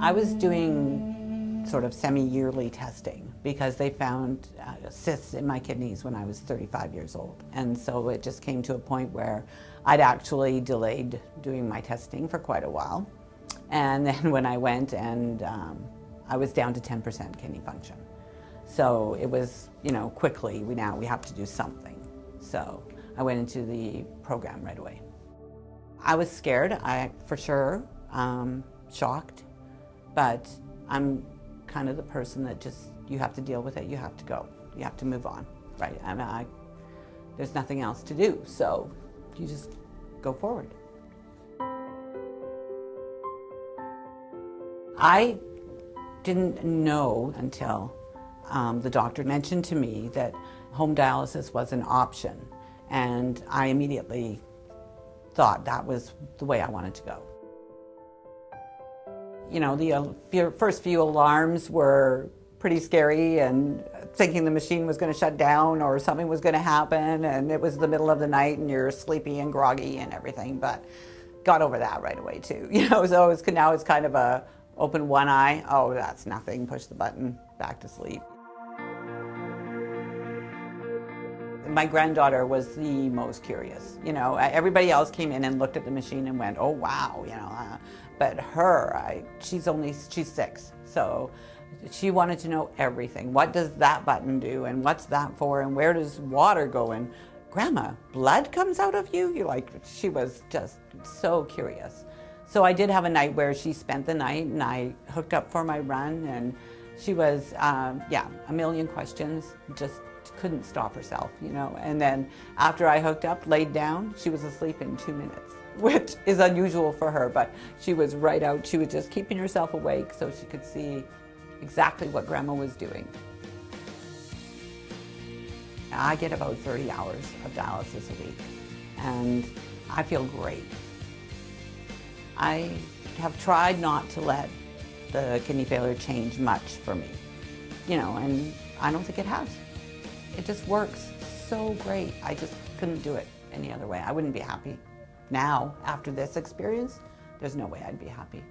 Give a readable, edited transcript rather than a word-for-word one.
I was doing sort of semi-yearly testing because they found cysts in my kidneys when I was 35 years old. And so it just came to a point where I'd actually delayed doing my testing for quite a while. And then when I went and I was down to 10% kidney function. So it was, you know, quickly, we have to do something. So I went into the program right away. I was scared, for sure, shocked, but I'm kind of the person that just, you have to deal with it, you have to go, you have to move on, right? There's nothing else to do, so you just go forward. I didn't know until the doctor mentioned to me that home dialysis was an option, and I immediately thought that was the way I wanted to go. You know, the first few alarms were pretty scary, and thinking the machine was going to shut down or something was going to happen, and it was the middle of the night and you're sleepy and groggy and everything, but got over that right away too. You know, so now it's kind of a open one eye, oh, that's nothing, push the button, back to sleep. My granddaughter was the most curious. You know, everybody else came in and looked at the machine and went, oh wow, you know, but her, she's 6, so she wanted to know everything. What does that button do, and what's that for, and where does water go, and Grandma, blood comes out of you? She was just so curious. So I did have a night where she spent the night and I hooked up for my run, and she was, yeah, a million questions, just couldn't stop herself, you know. And then after I hooked up, laid down, she was asleep in 2 minutes, which is unusual for her, but she was right out. She was just keeping herself awake so she could see exactly what Grandma was doing. I get about 30 hours of dialysis a week, and I feel great. I have tried not to let the kidney failure change much for me, you know, and I don't think it has. It just works so great. I just couldn't do it any other way. I wouldn't be happy. Now, after this experience, there's no way I'd be happy.